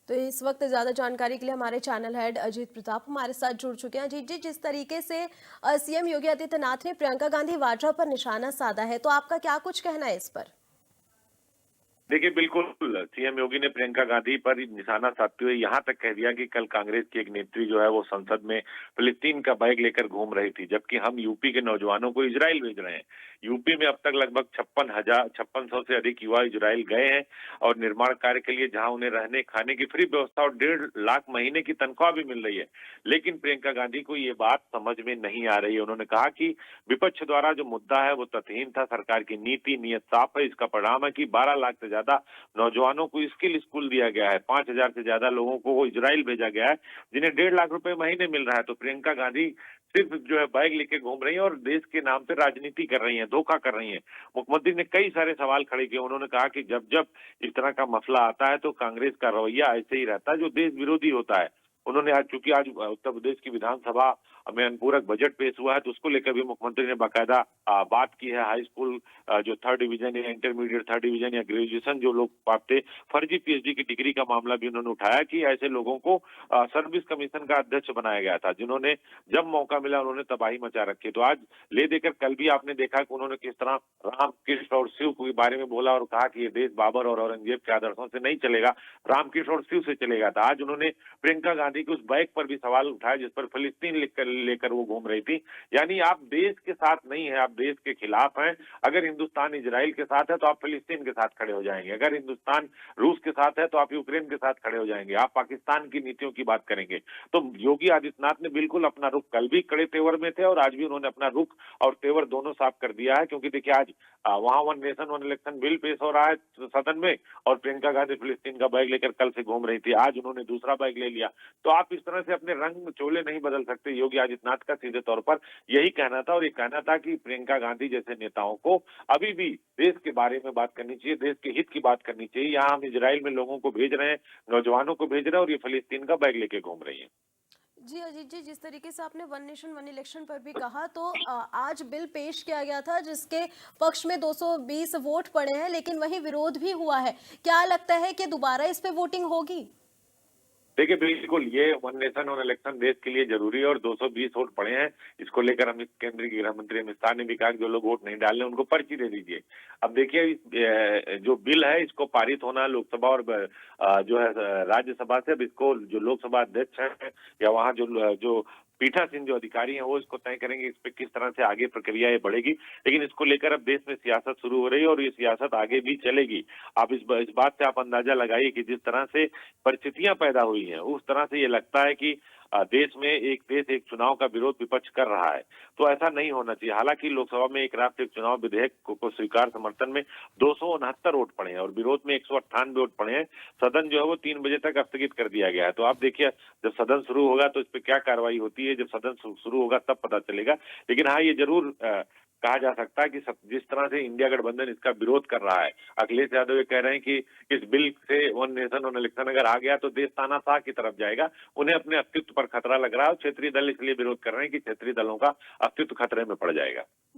तो इस वक्त ज़्यादा जानकारी के लिए हमारे चैनल हेड अजीत प्रताप हमारे साथ जुड़ चुके हैं। अजीत जी, जिस तरीके से सीएम योगी आदित्यनाथ ने प्रियंका गांधी वाड्रा पर निशाना साधा है, तो आपका क्या कुछ कहना है इस पर? देखिए, बिल्कुल सीएम योगी ने प्रियंका गांधी पर निशाना साधते हुए यहाँ तक कह दिया कि कल कांग्रेस की एक नेत्री जो है वो संसद में फिलिस्तीन का बैग लेकर घूम रही थी, जबकि हम यूपी के नौजवानों को इजराइल भेज रहे हैं। यूपी में अब तक लगभग 56,000 से अधिक युवा इजराइल गए हैं और निर्माण कार्य के लिए जहां उन्हें रहने खाने की फ्री व्यवस्था और 1.5 लाख महीने की तनख्वाह भी मिल रही है। लेकिन प्रियंका गांधी को ये बात समझ में नहीं आ रही है। उन्होंने कहा कि विपक्ष द्वारा जो मुद्दा है वो तथ्यहीन था, सरकार की नीति नीयत साफ है। इसका परिणाम है कि 12 लाख से ज्यादा नौजवानों को स्किल स्कूल दिया गया है, 5,000 से ज्यादा लोगों को इजराइल भेजा गया है, जिन्हें 1.5 लाख रुपए महीने मिल रहा है। तो प्रियंका गांधी सिर्फ जो है बैग लेके घूम रही है और देश के नाम पे राजनीति कर रही है, धोखा कर रही है। मुख्यमंत्री ने कई सारे सवाल खड़े किए। उन्होंने कहा कि जब जब इस तरह का मसला आता है तो कांग्रेस का रवैया ऐसे ही रहता है जो देश विरोधी होता है। उन्होंने आज, चूंकि आज उत्तर प्रदेश की विधानसभा में अनुपूरक बजट पेश हुआ है, तो उसको लेकर भी मुख्यमंत्री ने बाकायदा बात की है। हाई स्कूल जो थर्ड डिवीजन या इंटरमीडिएट थर्ड डिवीजन या ग्रेजुएशन जो लोग पाते, फर्जी पीएचडी की डिग्री का मामला भी उन्होंने उठाया कि ऐसे लोगों को सर्विस कमीशन का अध्यक्ष बनाया गया था, जिन्होंने जब मौका मिला उन्होंने तबाही मचा रखी। तो आज ले देकर कल भी आपने देखा कि उन्होंने किस तरह राम, कृष्ण और शिव के बारे में बोला और कहा कि ये देश बाबर और औरंगजेब के आदर्शों से नहीं चलेगा, रामकृष्ण और शिव से चलेगा था। आज उन्होंने प्रियंका गांधी के उस बैग पर भी सवाल उठाया जिस पर फिलिस्तीन लेकर वो घूम रही थी। यानी आप देश के साथ नहीं है, आप देश के खिलाफ हैं। अगर हिंदुस्तान इजराइल के साथ है तो आप फिलिस्तीन के साथ खड़े हो जाएंगे, अगर हिंदुस्तान रूस के साथ है तो आप यूक्रेन के साथ खड़े हो जाएंगे, आप पाकिस्तान की नीतियों की बात करेंगे। तो योगी आदित्यनाथ ने बिल्कुल अपना रुख, कल भी कड़े तेवर में थे और आज भी उन्होंने अपना रुख और तेवर दोनों साफ कर दिया है। क्योंकि देखिए, आज वहां one nation one election bill पेश हो रहा है सदन में और प्रियंका गांधी फिलिस्तीन का बैग लेकर कल से घूम रही थी, आज उन्होंने दूसरा बैग ले लिया। तो आप इस तरह से अपने रंग चोले नहीं बदल सकते। योगी आदित्यनाथ का सीधे तौर पर यही कहना था और ये कहना था कि प्रियंका गांधी जैसे नेताओं को अभी भी देश के बारे में बात करनी चाहिए, देश के हित की बात करनी चाहिए। यहाँ हम इजराइल में लोगों को भेज रहे हैं, नौजवानों को भेज रहे हैं और ये फिलिस्तीन का बैग लेके घूम रही है। जी अजीत जी, जिस तरीके से आपने वन नेशन वन इलेक्शन पर भी कहा, तो आज बिल पेश किया गया था जिसके पक्ष में 220 वोट पड़े हैं, लेकिन वहीं विरोध भी हुआ है। क्या लगता है कि दोबारा इस पे वोटिंग होगी? देखिए, बिल्कुल ये वन नेशन वन इलेक्शन देश के लिए जरूरी है और 220 वोट पड़े हैं। इसको लेकर हम केंद्रीय गृह मंत्री अमित शाह ने भी कहा कि जो लोग वोट नहीं डाल रहे उनको पर्ची दे दीजिए। अब देखिए, जो बिल है इसको पारित होना लोकसभा और जो है राज्यसभा से। अब इसको जो लोकसभा अध्यक्ष है या वहाँ जो पीठासीन जो अधिकारी हैं वो इसको तय करेंगे इस पे किस तरह से आगे प्रक्रिया ये बढ़ेगी। लेकिन इसको लेकर अब देश में सियासत शुरू हो रही है और ये सियासत आगे भी चलेगी। आप इस बात से आप अंदाजा लगाइए कि जिस तरह से परिस्थितियां पैदा हुई हैं उस तरह से ये लगता है कि देश में देश एक चुनाव का विरोध विपक्ष कर रहा है। तो ऐसा नहीं होना चाहिए। हालांकि लोकसभा में एक राष्ट्र एक चुनाव विधेयक को स्वीकार समर्थन में 269 वोट पड़े हैं और विरोध में 198 वोट पड़े हैं। सदन जो है वो 3 बजे तक स्थगित कर दिया गया है। तो आप देखिए, जब सदन शुरू होगा तो इस पर क्या कार्रवाई होती है, जब सदन शुरू होगा तब पता चलेगा। लेकिन हाँ, ये जरूर कहा जा सकता है कि जिस तरह से इंडिया गठबंधन इसका विरोध कर रहा है, अखिलेश यादव ये कह रहे हैं कि इस बिल से वन नेशन वन इलेक्शन अगर आ गया तो देश तानाशाह की तरफ जाएगा। उन्हें अपने अस्तित्व पर खतरा लग रहा है और क्षेत्रीय दल इसलिए विरोध कर रहे हैं कि क्षेत्रीय दलों का अस्तित्व खतरे में पड़ जाएगा।